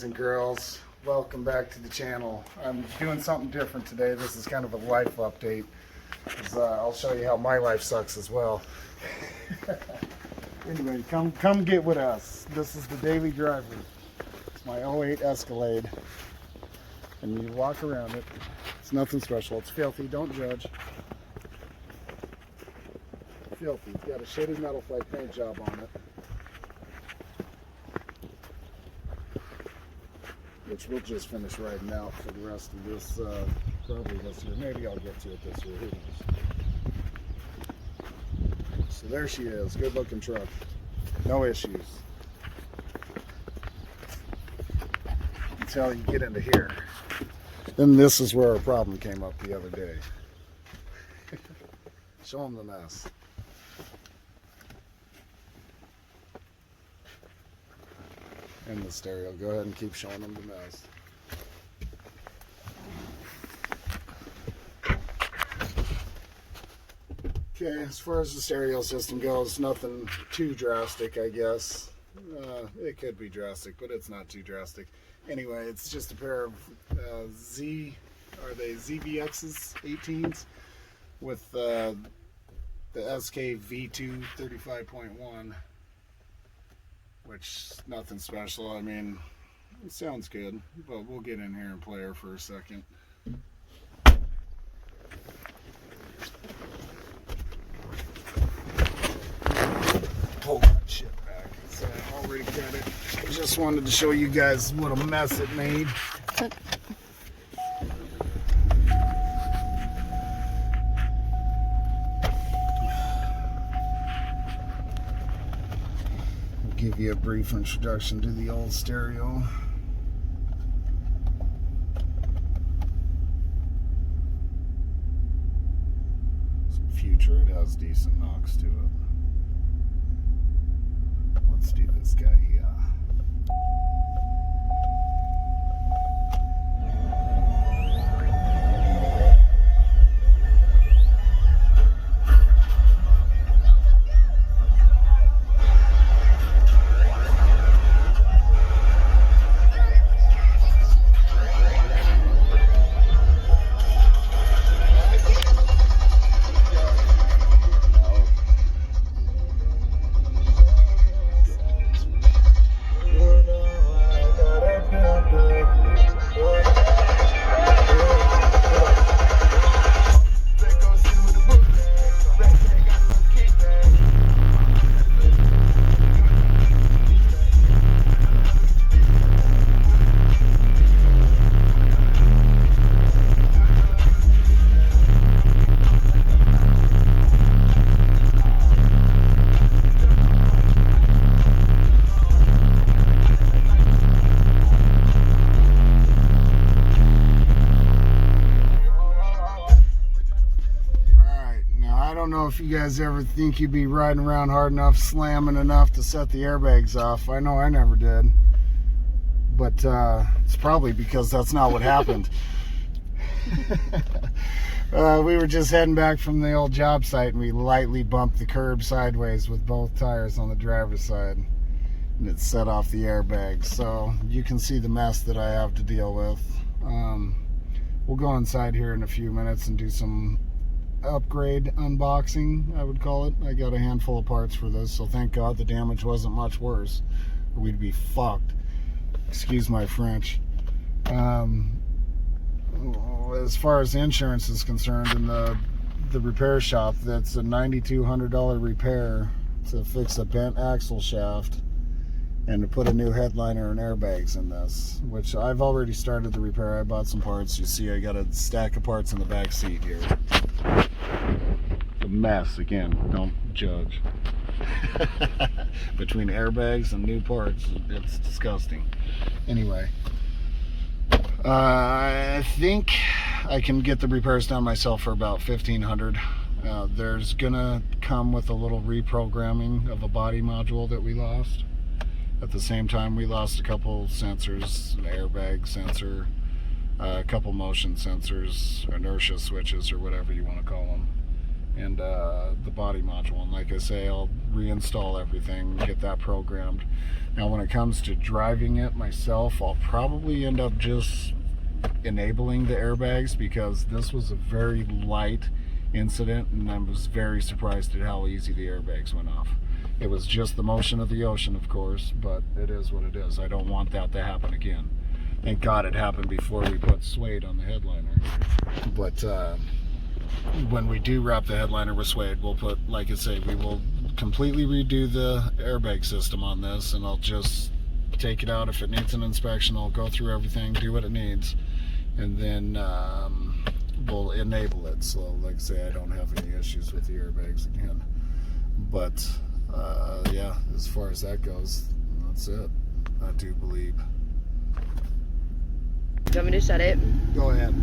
And girls, welcome back to the channel. I'm doing something different today. This is kind of a life update. I'll show you how my life sucks as well. Anyway, come get with us. This is the daily driver. It's my 08 Escalade, and you walk around it. It's nothing special. It's filthy. Don't judge. Filthy. It's got a shitty metal flake paint job on it, which we'll just finish riding out for the rest of this, probably this year. Maybe I'll get to it this year, who knows. So there she is, good looking truck, no issues. Until you get into here. Then this is where our problem came up the other day. Show them the mess. And the stereo. Go ahead and keep showing them the mess. Okay, as far as the stereo system goes, nothing too drastic, I guess. It could be drastic, but it's not too drastic. Anyway, it's just a pair of ZVX's 18's with the skv2 35.1. Which, nothing special. I mean, it sounds good, but we'll get in here and play her for a second. Pull that shit back. So I already got it. I just wanted to show you guys what a mess it made. Give you a brief introduction to the old stereo. Some future, it has decent knocks to it. Let's do this guy, yeah. I don't know if you guys ever think you'd be riding around hard enough, slamming enough to set the airbags off. I know I never did. But it's probably because that's not what happened. We were just heading back from the old job site and we lightly bumped the curb sideways with both tires on the driver's side. And it set off the airbags. So you can see the mess that I have to deal with. We'll go inside here in a few minutes and do some upgrade unboxing, I would call it. I got a handful of parts for this, so thank God the damage wasn't much worse, or we'd be fucked. Excuse my French. As far as insurance is concerned, in the repair shop, that's a $9,200 repair to fix a bent axle shaft and to put a new headliner and airbags in this, which I've already started the repair. I bought some parts. You see I got a stack of parts in the back seat here. A mess, again, don't judge. Between airbags and new parts, it's disgusting. Anyway, I think I can get the repairs done myself for about $1,500. There's gonna come with a little reprogramming of a body module that we lost. At the same time, we lost a couple sensors, an airbag sensor, a couple motion sensors, inertia switches, or whatever you want to call them. and the body module. And like I say, I'll reinstall everything, get that programmed. Now when it comes to driving it myself, I'll probably end up just enabling the airbags, because this was a very light incident and I was very surprised at how easy the airbags went off. It was just the motion of the ocean, of course, but it is what it is. I don't want that to happen again. Thank God it happened before we put suede on the headliner. But when we do wrap the headliner with suede, we'll put, like I say, we will completely redo the airbag system on this, and I'll just take it out. If it needs an inspection, I'll go through everything, do what it needs, and then we'll enable it. So like I say, I don't have any issues with the airbags again. But yeah, as far as that goes, that's it, I do believe. Do you want me to shut it? Go ahead.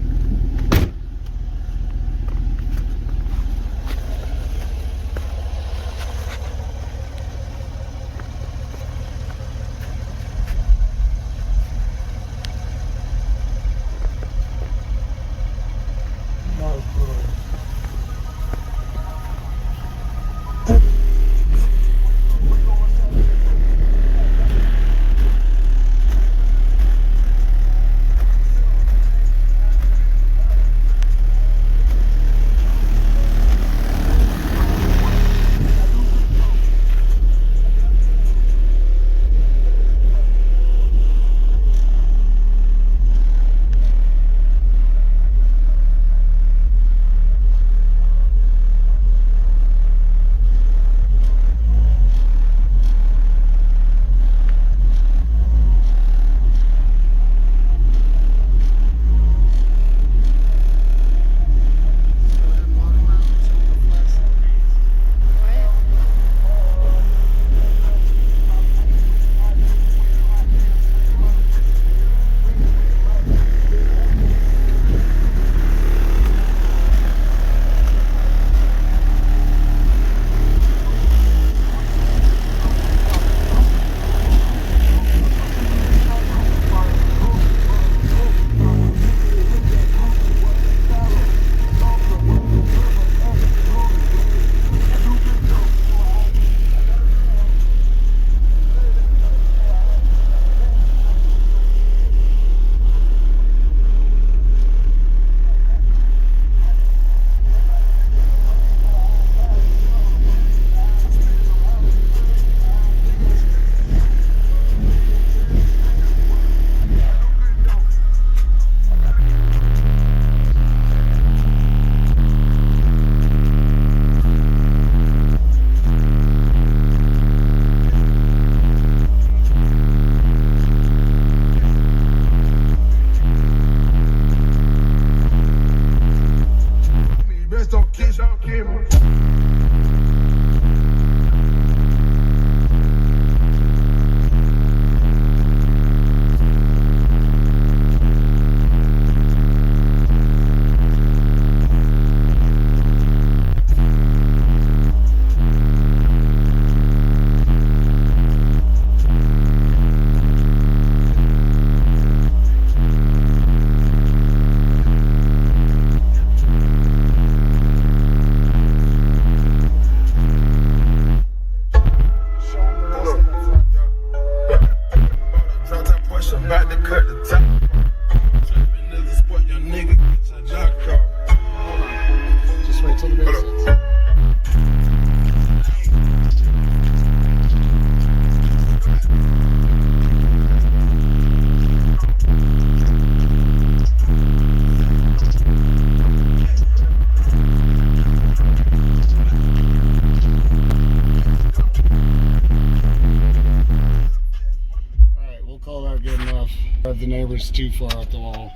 The neighbor's too far out the wall.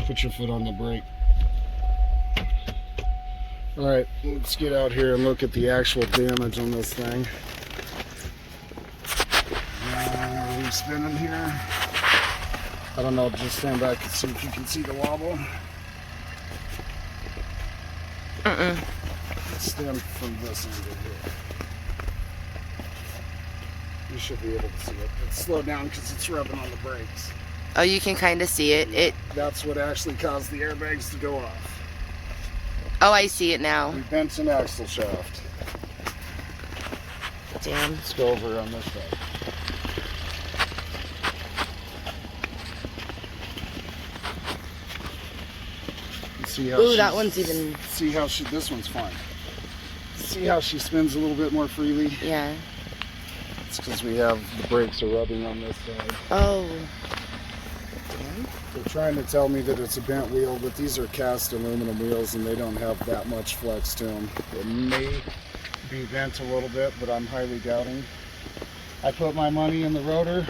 Put your foot on the brake. Alright, let's get out here and look at the actual damage on this thing. Are we spinning here? I don't know, just stand back and see if you can see the wobble. Let's stand from this angle here. You should be able to see it. It's slowed down because it's rubbing on the brakes. Oh, you can kind of see it. That's what actually caused the airbags to go off. Oh, I see it now. We bent an axle shaft. Damn. Let's go over on this side. See how Ooh, that one's even... See how this one's fine. See how she spins a little bit more freely? Yeah. It's because the brakes are rubbing on this side. Oh. They're trying to tell me that it's a bent wheel, but these are cast aluminum wheels and they don't have that much flex to them. It may be bent a little bit, but I'm highly doubting. I put my money in the rotor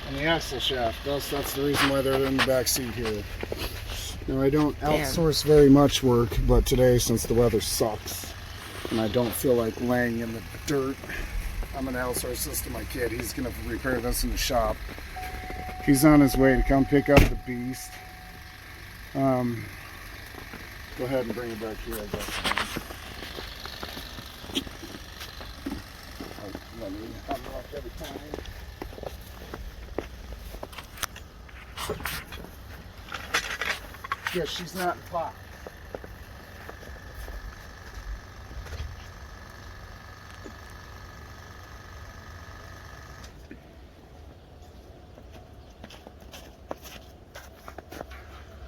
and the axle shaft. That's the reason why they're in the back seat here. Now, I don't outsource very much work, but today, since the weather sucks and I don't feel like laying in the dirt, I'm going to outsource this to my kid. He's going to repair this in the shop. He's on his way to come pick up the beast. Go ahead and bring it back here, I guess. Let me unlock every time. Yeah, she's not in pot.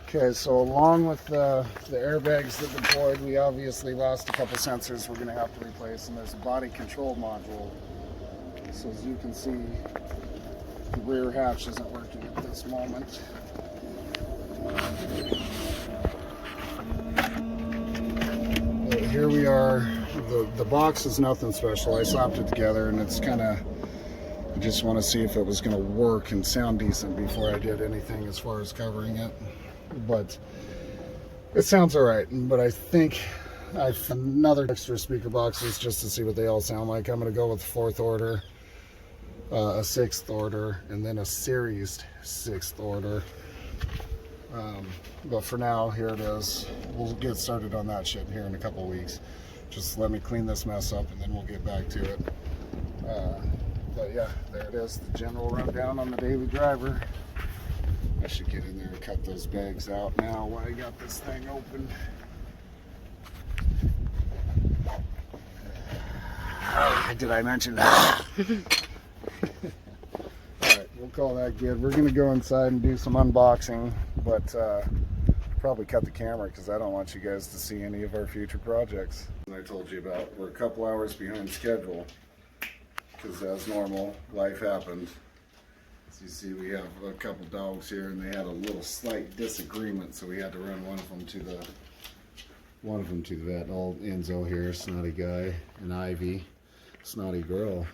Okay, so along with the airbags that deployed, we obviously lost a couple sensors we're going to have to replace, and there's a body control module. So as you can see, the rear hatch isn't working at this moment. But here we are. The box is nothing special. I slapped it together, and it's kind of, I just want to see if it was going to work and sound decent before I did anything as far as covering it. But it sounds all right. But I think I've another extra speaker boxes just to see what they all sound like. I'm going to go with 4th order, a 6th order, and then a series 6th order. But for now, here it is. We'll get started on that shit here in a couple weeks. Just let me clean this mess up and then we'll get back to it. But yeah, there it is, the general rundown on the daily driver. I should get in there and cut those bags out now while I got this thing open. Did I mention that? Alright, we'll call that good. We're going to go inside and do some unboxing, but probably cut the camera because I don't want you guys to see any of our future projects. I told you about, we're a couple hours behind schedule because as normal, life happened. As you see, we have a couple dogs here and they had a little slight disagreement, so we had to run one of them to the vet. Old Enzo here, snotty guy, and Ivy, snotty girl.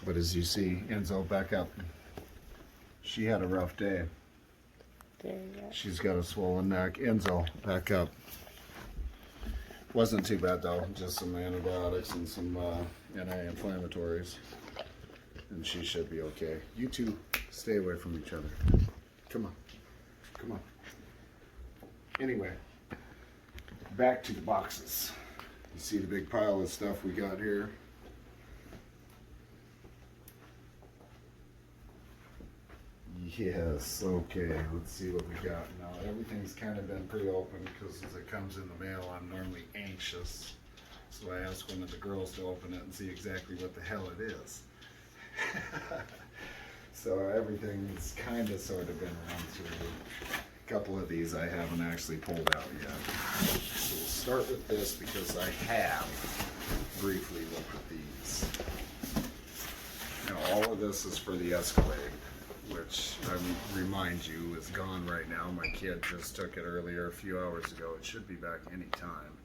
But as you see, Enzo, back up. She had a rough day. She's got a swollen neck. Enzo, back up. Wasn't too bad though, just some antibiotics and some anti-inflammatories. And she should be okay. You two, stay away from each other. Come on. Come on. Anyway, back to the boxes. You see the big pile of stuff we got here? Yes, okay, let's see what we got now. Everything's kind of been pre-opened because as it comes in the mail, I'm normally anxious. So I ask one of the girls to open it and see exactly what the hell it is. So everything's kind of sort of been run through. A couple of these I haven't actually pulled out yet. So we'll start with this because I have briefly looked at these. Now all of this is for the Escalade, which I remind you is gone right now. My kid just took it earlier, a few hours ago. It should be back any time.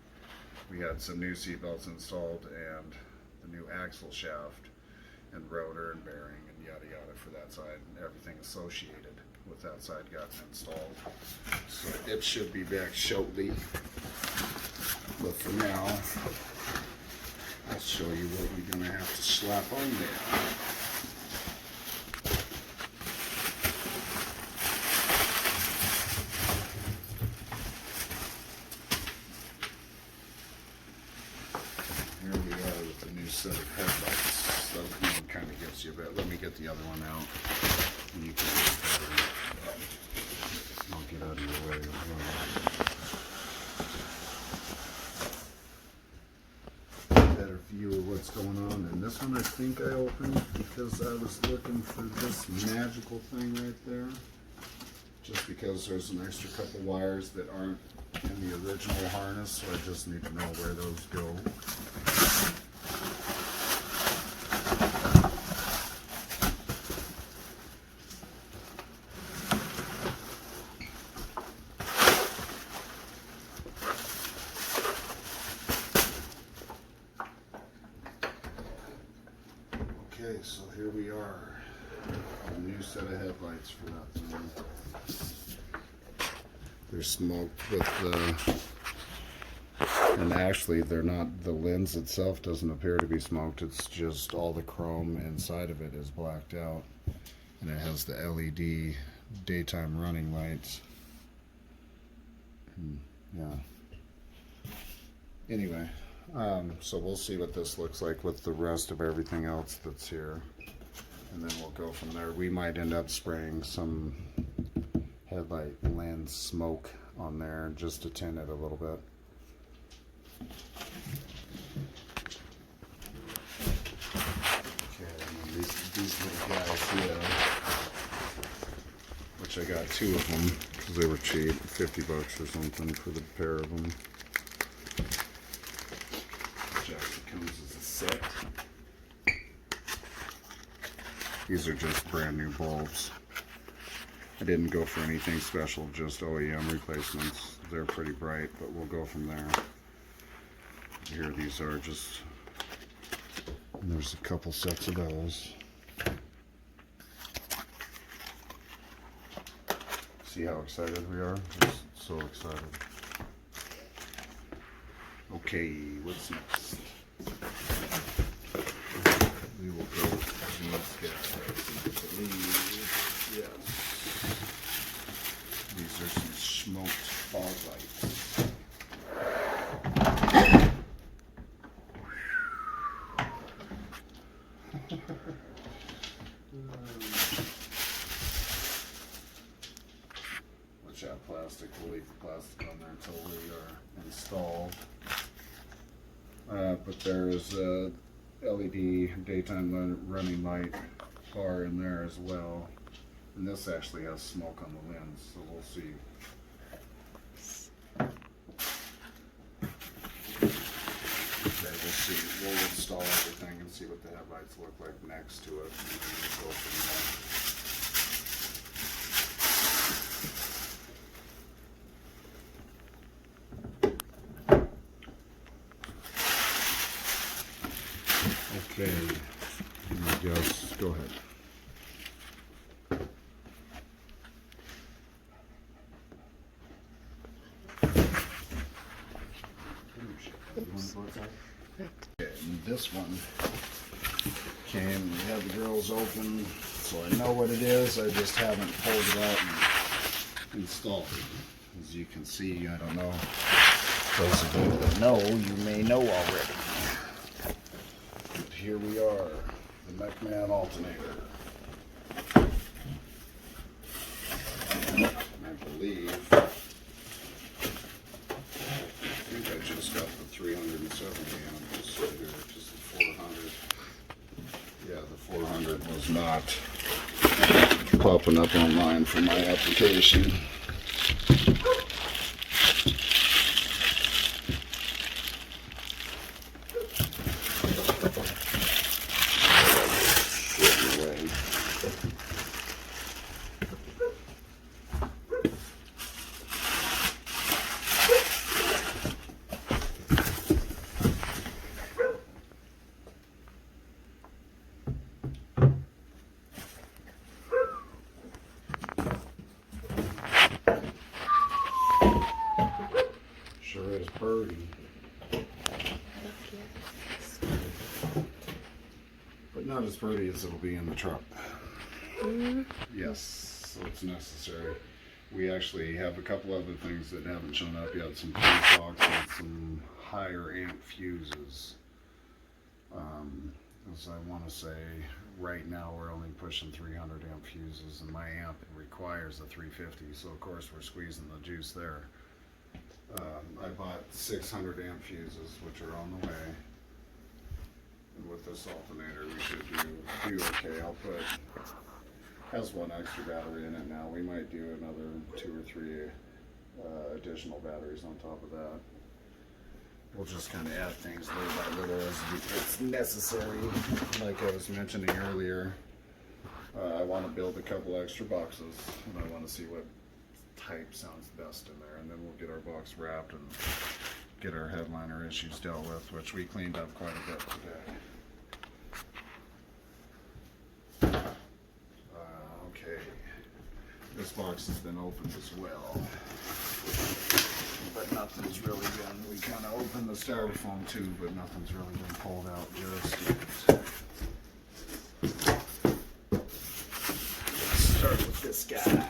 We had some new seatbelts installed and the new axle shaft and rotor and bearing and yada yada for that side, and everything associated with that side got installed. So it should be back shortly. But for now, I'll show you what we're gonna have to slap on there. Set of headlights. That one kind of gets you a bit. Let me get the other one out. And you can get the battery. I'll get out of your way as well. view of what's going on. And this one I think I opened because I was looking for this magical thing right there. Just because there's an extra couple wires that aren't in the original harness, so I just need to know where those go. Okay, so here we are. A new set of headlights for that thing. They're smoked with the, and actually they're not, the lens itself doesn't appear to be smoked, it's just all the chrome inside of it is blacked out. And it has the LED daytime running lights. Yeah. Anyway, so we'll see what this looks like with the rest of everything else that's here. And then we'll go from there. We might end up spraying some headlight lens smoke on there just to tint it a little bit. Okay, and these little guys here, which I got 2 of them because they were cheap, $50 or something for the pair of them. Which actually comes as a set. These are just brand new bulbs. I didn't go for anything special, just OEM replacements. They're pretty bright, but we'll go from there. Here these are just, and there's a couple sets of those. See how excited we are? Just so excited. Okay, what's next? We will go with these guys. Yes. These are some smoked fog lights. Watch out, plastic. We'll leave the plastic on there until we are installed. But there is a LED daytime running light bar in there as well. And this actually has smoke on the lens, so we'll see. Okay, we'll see. We'll install everything and see what the headlights look like next to it, and then we'll go from there. Okay, I guess, go ahead. And this one came, we had the grills open, so I know what it is, I just haven't pulled it out and installed it. As you can see, I don't know, those of you that know, you may know already. But here we are, the McMahon alternator. And I believe, I just got the 370 amps here, just the 400. Yeah, the 400 was not popping up online for my application. Sure is birdie. But not as pretty as it'll be in the truck. Yes, so it's necessary. We actually have a couple other things that haven't shown up yet. Some fuse blocks and some higher amp fuses. As I want to say, right now we're only pushing 300 amp fuses, and my amp requires a 350, so of course we're squeezing the juice there. I bought 600 amp fuses, which are on the way. this alternator, we should do okay. I'll put, has one extra battery in it now. We might do another 2 or 3 additional batteries on top of that. We'll just kind of add things little by little as it's necessary. Like I was mentioning earlier, I want to build a couple extra boxes, and I want to see what type sounds best in there, and then we'll get our box wrapped and get our headliner issues dealt with, which we cleaned up quite a bit today. Okay, this box has been opened as well, but nothing's really been, we kind of opened the styrofoam too, but nothing's really been pulled out just yet. Let's start with this guy.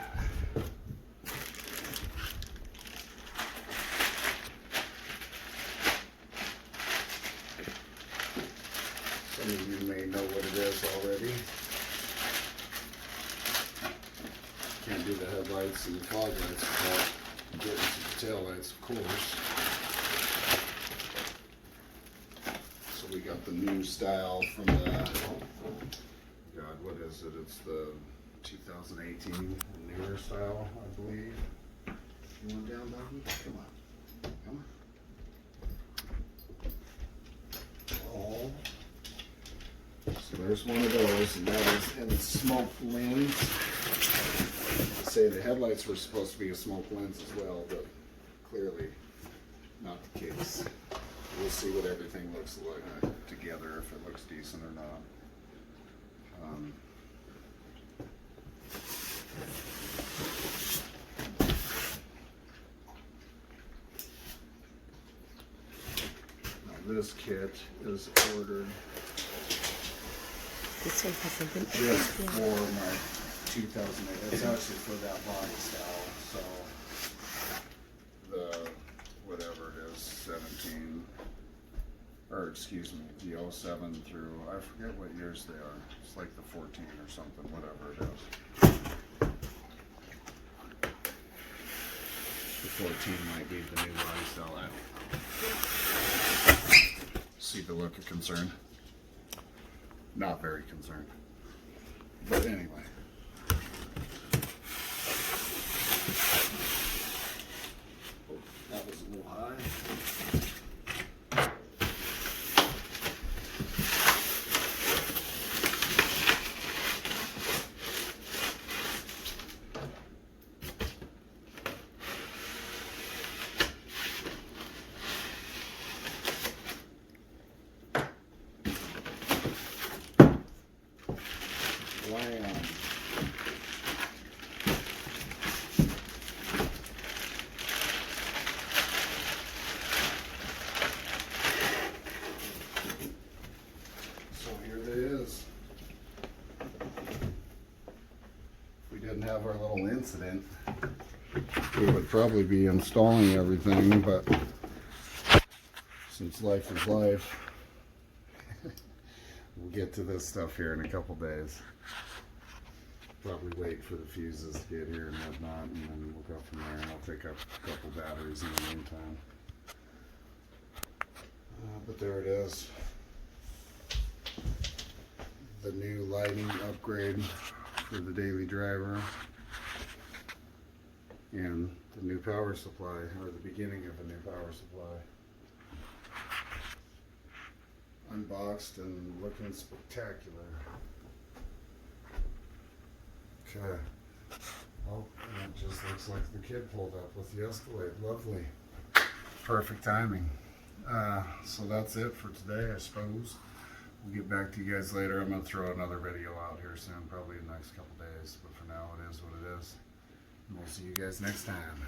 Some of you may know what it is already. Can't do the headlights and the fog lights without getting to the tail lights, of course. So we got the new style from the, God, what is it? It's the 2018 newer style, I believe. You want down, doggy? Come on. Come on. Oh. So there's one of those, and that is in the smoke lens. I say the headlights were supposed to be a smoke lens as well, but clearly not the case. We'll see what everything looks like together, if it looks decent or not. Now this kit is ordered This one hasn't been just for my 2008. It's actually for that body style. So the whatever it is, 17, or excuse me, the 07 through, I forget what years they are. It's like the 14 or something, whatever it is. The 14 might be the new body style. See the look of concern? Not very concerned. But anyway. Oh, that was a little high. Have our little incident, we would probably be installing everything, but since life is life, we'll get to this stuff here in a couple days. Probably wait for the fuses to get here and whatnot, and then we'll go from there, and I'll pick up a couple batteries in the meantime. But there it is, the new lighting upgrade for the daily driver, and the new power supply, or the beginning of a new power supply. Unboxed and looking spectacular. Okay. Oh, and it just looks like the kid pulled up with the Escalade. Lovely. Perfect timing. So that's it for today, I suppose. We'll get back to you guys later. I'm going to throw another video out here soon, probably in the next couple days. But for now, it is what it is. And we'll see you guys next time.